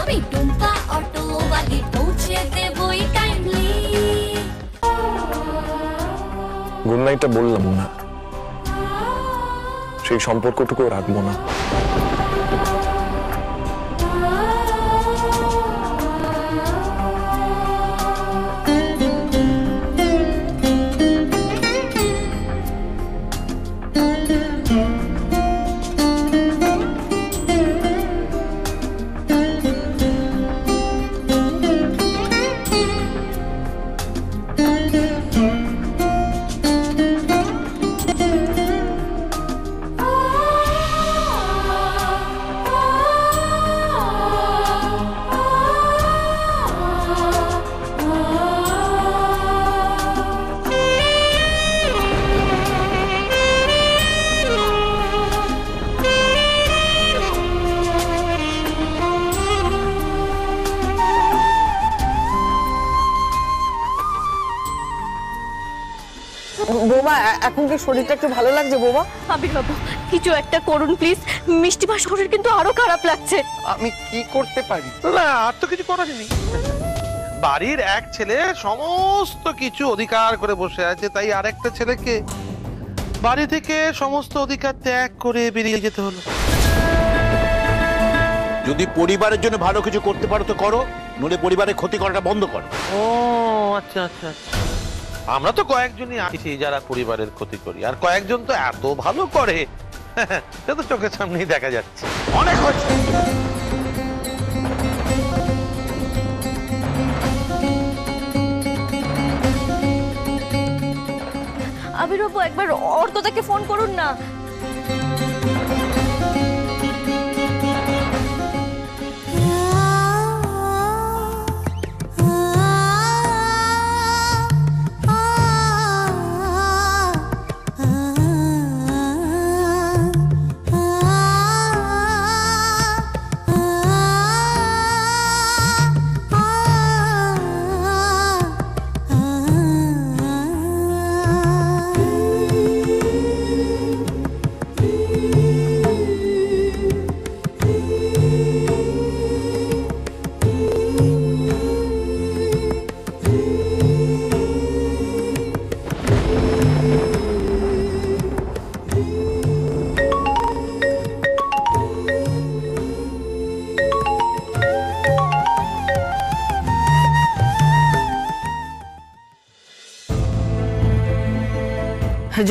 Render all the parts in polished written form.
আমি টুম্পা অটোওয়ালি পৌঁছে দেবই টাইমলি। গুড নাইটটা বললাম না, সেই সম্পর্কটুকু রাখবো না। বৌমা, এখন কি শরীরটা একটু ভালো লাগছে বৌমা? আবির বাবু, কিছু একটা করুন প্লিজ। মিষ্টিমার শরীর কিন্তু আরো খারাপ লাগছে। আমি কি করতে পারি? না, আর তো কিছু করার নেই। বাড়ির এক ছেলে সমস্ত কিছু অধিকার করে বসে আছে, তাই আরেকটা ছেলেকে বাড়ি থেকে সমস্ত অধিকার ত্যাগ করে বেরিয়ে যেতে হলো। যদি পরিবারের জন্য ভালো কিছু করতে পারো তো করো, নইলে পরিবারের ক্ষতি করাটা বন্ধ করো। ও আচ্ছা আচ্ছা আচ্ছা, আমরা তো কয়েকজনই আছি যারা পরিবারের ক্ষতি করি, আর কয়েকজন তো এত ভালো করে সে তো চোখের সামনেই দেখা যাচ্ছে। অনেক হয়েছে। আবির বাবু, একবার অর্কদাকে ফোন করুন না।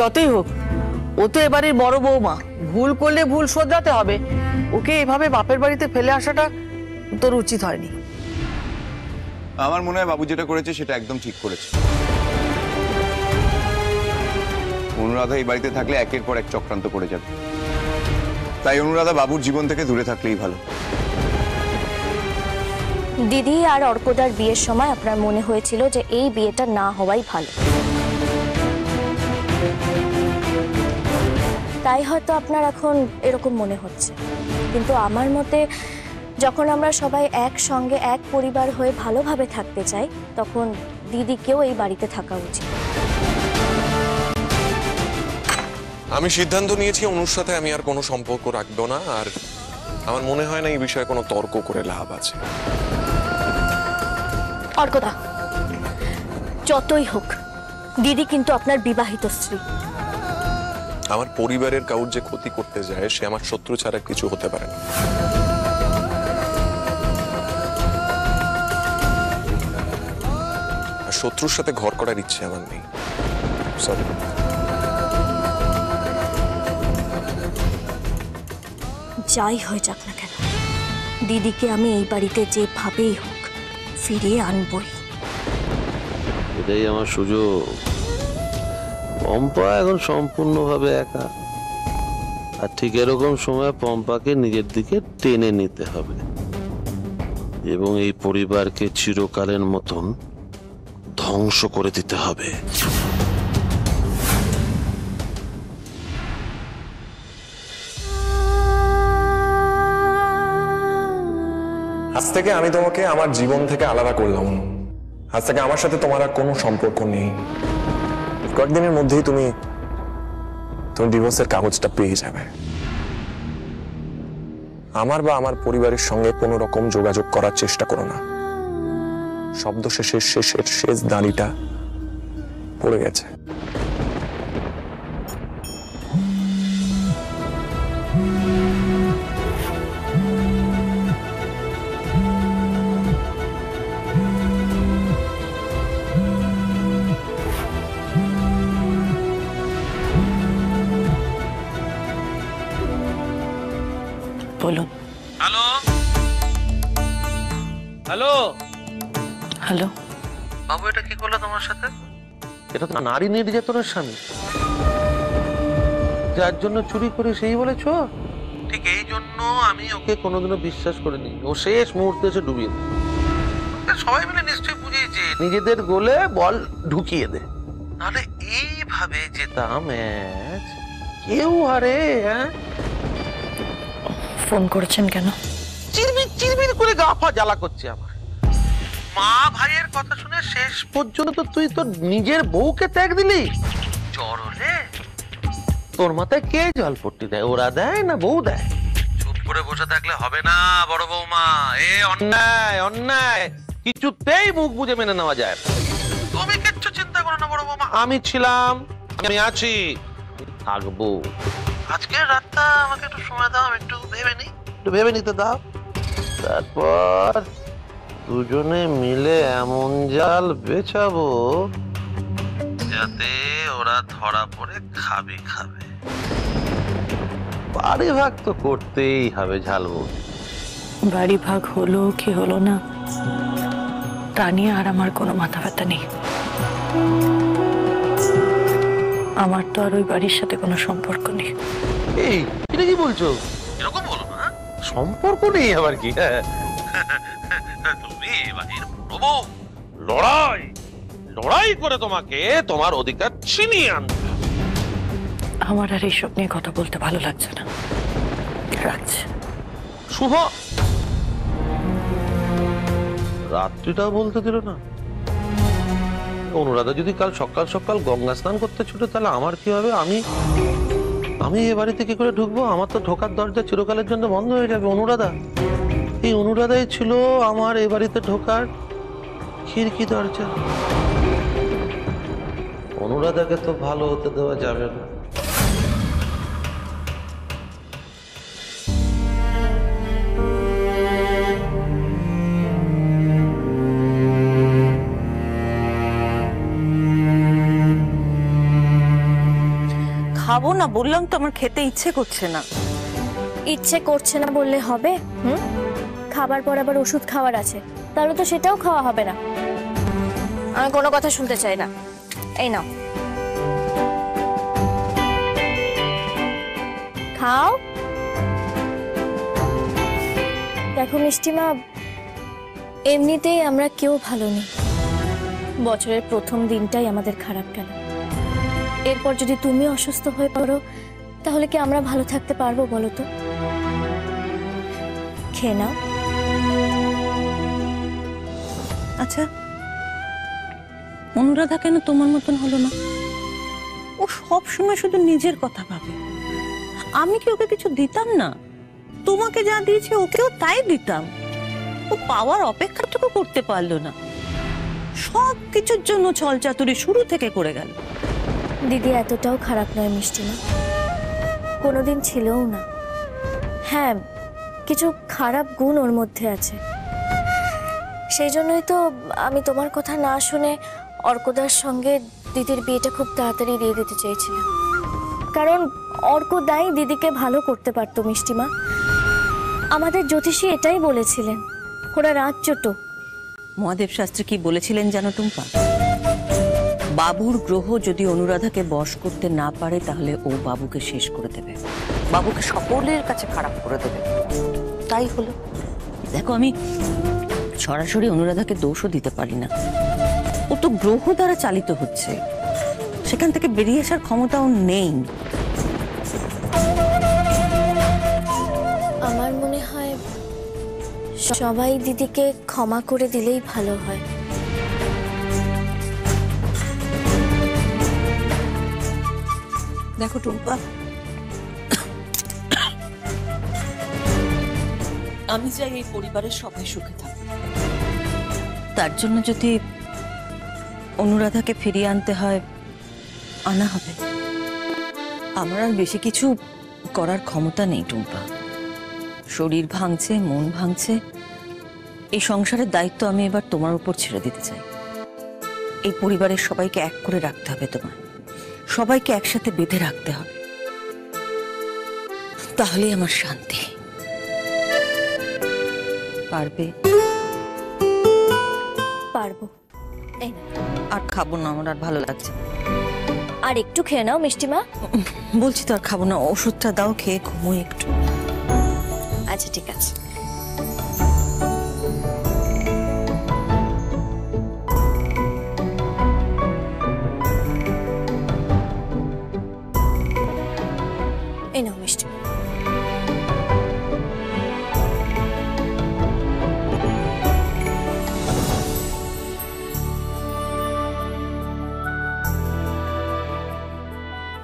যতই হোক, ও তো এবারের বড় বৌমা, ভুল করলে ভুল শোধরাতে হবে। ওকে এভাবে বাপের বাড়িতে ফেলে আসাটা তোর উচিত হয়নি। আমার মনে হয় বাবু যেটা করেছে সেটা একদম ঠিক করেছে। অনুরাধা এই বাড়িতে থাকলে একের পর এক চক্রান্ত করে যাবে, তাই অনুরাধা বাবুর জীবন থেকে দূরে থাকলেই ভালো। দিদি আর অর্কদার বিয়ের সময় আপনার মনে হয়েছিল যে এই বিয়েটা না হওয়াই ভালো, তাই হয়তো আপনার এখন এরকম মনে হচ্ছে। কিন্তু আমার মতে যখন আমরা সবাই একসঙ্গে এক পরিবার হয়ে ভালোভাবে থাকতে চাই, তখন দিদিকেও এই বাড়িতে থাকা উচিত। আমি সিদ্ধান্ত নিয়েছি অনুর সাথে আমি আর কোনো সম্পর্ক রাখবো না, আর আমার মনে হয় না এই বিষয়ে কোনো তর্ক করে লাভ আছে। অর্কদা, যতই হোক দিদি কিন্তু আপনার বিবাহিত স্ত্রী। আমার পরিবারের কাউর যে ক্ষতি করতে যায় সে আমার শত্রু ছাড়া কিছু হতে পারে না। আর শত্রুর সাথে ঘর করার ইচ্ছে আমার নেই। সরি। যাই হয়ে যাক না কেন, দিদিকে আমি এই বাড়িতে যেভাবেই হোক ফিরিয়ে আনবই। এটাই আমার সুযোগ। পম্পা এখন সম্পূর্ণভাবে একা, আর ঠিক এরকম সময় পম্পাকে নিজের দিকে টেনে নিতে হবে এবং এই পরিবারকে চিরকালের মতন ধ্বংস করে দিতে হবে। আজ থেকে আমি তোমাকে আমার জীবন থেকে আলাদা করলাম। আজ থেকে আমার সাথে তোমার আর কোনো সম্পর্ক নেই। কয়েকদিনের মধ্যেই তুমি ডিভোর্সের কাগজটা পেয়ে যাবে। আমার বা আমার পরিবারের সঙ্গে কোনো রকম যোগাযোগ করার চেষ্টা করো না। শব্দ শেষের শেষ দাঁড়িটা পড়ে গেছে। বলুন। Hello hello hello. বাবু, এটা কি করলো তোমার সাথে? এটা তো নারী নির্যাতনের স্বামী, যার জন্য চুরি করে সেই বলেছো। ঠিক এই জন্য আমি ওকে কোনোদিনও বিশ্বাস করিনি। ও শেষ মুহূর্তে এসে ডুবিয়ে দেয়। সবাই মিলে নিশ্চয়ই বুঝিয়েছে নিজেদের গোলে বল ঢুকিয়ে দে, নাহলে এইভাবে যেতাম ম্যাচ কেউ হারে। হ্যাঁ, ফোন করেছেন কেন? চিরবির চিরবির করে গা ফা জ্বালা করছে আমার। মা ভাইয়ের কথা শুনে শেষ পর্যন্ত তুই তোর নিজের বউকে ত্যাগ দিলি। জ্বর হলে তোর মাথায় কে জলপট্টি দেয়? ওরা দেয় না বউ দেয়? চুপ করে বসে থাকলে হবে না বড় বৌমা। এ অন্যায় অন্যায়, কিছুতেই মুখ বুঝে মেনে নেওয়া যায়। তুমি কিচ্ছু চিন্তা করো না বড় বৌমা, আমি ছিলাম, আমি আছি, থাকবো। আজকের রাতটা আমাকে একটু সময় দাও, আমি একটু ভেবে নিতে দাও। তারপর দুজনে মিলে এমন জাল বেছাবো যাতে ওরা ধরা পড়ে খাবে। বাড়ি ভাগ তো করতেই হবে ঝালবো। বাড়ি ভাগ হলো কি হলো না তা নিয়ে আর আমার কোনো মাথা ব্যথা নেই। আমার তো আর ওই বাড়ির সাথে কোনো সম্পর্ক নেই। এই এটা কি বলছো? এরকম বলো না, সম্পর্ক নেই আবার কি? তুমি বাড়ির প্রভু, লড়াই করে তোমাকে তোমার অধিকার ছিনিয়ে আনতে। আমার আর এইসব নিয়ে কথা বলতে ভালো লাগছে না, রাখছে। শুভ, রাত্রিটাও বলতে দিল না। অনুরাধা যদি কাল সকাল সকাল গঙ্গা স্নান করতে ছুটে, তাহলে আমার কি হবে? আমি এ বাড়িতে কি করে ঢুকবো? আমার তো ঢোকার দরজা চিরকালের জন্য বন্ধ হয়ে যাবে। এই অনুরাধাই ছিল আমার এ বাড়িতে ঢোকার খিড়কি দরজা। অনুরাধাকে তো ভালো হতে দেওয়া যাবে না। খাবো না বললাম তো, আমার খেতে ইচ্ছে করছে না। ইচ্ছে করছে না বললে হবে? খাবার পর আবার ওষুধ খাওয়ার আছে, তাহলে তো সেটাও খাওয়া হবে না। আমি কোনো কথা শুনতে চাই না। এই নাও, খাও। দেখো মিষ্টিমা, এমনিতেই আমরা কেউ ভালো নেই। বছরের প্রথম দিনটাই আমাদের খারাপ গেল। এরপর যদি তুমি অসুস্থ হয়ে পড়ো, তাহলে কি আমরা ভালো থাকতে পারবো বলো তো? খেয়ে নাও। আচ্ছা, অনুরাধা কেন তোমার মতন হলো না? ও সব সময় শুধু নিজের কথা ভাবে। আমি কি ওকে কিছু দিতাম না? তোমাকে যা দিয়েছে ওকেও তাই দিতাম। ও পাওয়ার অপেক্ষাটুকু করতে পারলো না, সব কিছুর জন্য ছলচাতুরি শুরু থেকে করে গেল। দিদি এতটাও খারাপ নয় মিষ্টিমা, কোনোদিন ছিলও না। হ্যাঁ, কিছু খারাপ গুণ ওর মধ্যে আছে। সেই জন্যই তো আমি তোমার কথা না শুনে অর্কদার সঙ্গে দিদির বিয়েটা খুব তাড়াতাড়ি দিয়ে দিতে চেয়েছিলাম। কারণ অর্কদাই দিদিকে ভালো করতে পারতো মিষ্টিমা। আমাদের জ্যোতিষী এটাই বলেছিলেন, ওরা রাজচোটো। মহাদেব শাস্ত্রী কি বলেছিলেন জানো টুম্পা? বাবুর গ্রহ যদি অনুরাধাকে বশ করতে না পারে, তাহলে ও বাবুকে শেষ করে দেবে, বাবুকে সকলের কাছে খারাপ করে দেবে। তাই হলো। দেখো, আমি সরাসরি অনুরাধাকে দোষও দিতে পারি না। ও তো গ্রহ দ্বারা চালিত হচ্ছে, সেখান থেকে বেরিয়ে আসার ক্ষমতাও নেই। আমার মনে হয় সবাই দিদিকে ক্ষমা করে দিলেই ভালো হয়। দেখো টুম্পা, আমি চাই এই পরিবারের সবাই সুখে থাকে। তার জন্য যদি অনুরাধাকে ফিরিয়ে আনতে হয়, আনা হবে। আমার আর বেশি কিছু করার ক্ষমতা নেই টুম্পা। শরীর ভাঙছে, মন ভাঙছে, এই সংসারের দায়িত্ব আমি এবার তোমার উপর ছেড়ে দিতে চাই। এই পরিবারের সবাইকে এক করে রাখতে হবে তোমার, সবাইকে একসাথে বেঁধে রাখতে হবে, তাহলেই আমার শান্তি। পারবে? পারবো। এই নাও। আর খাবো না, আমার আর ভালো লাগছে। আর একটু খেয়ে নাও মিষ্টিমা। বলছি তো আর খাবো না, ওষুধটা দাও, খেয়ে ঘুমোই একটু। আচ্ছা ঠিক আছে। এই নাও মিষ্টিমা।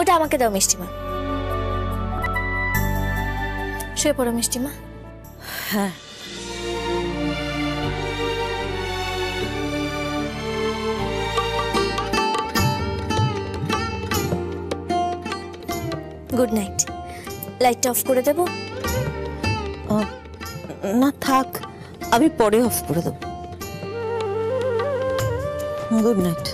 ওটা আমাকে দাও মিষ্টিমা। শুয়ে পড়ো মিষ্টিমা। হ্যাঁ। Good night. লাইটটা অফ করে দেবো? না থাক, আমি পরে অফ করে দেবো। Good night.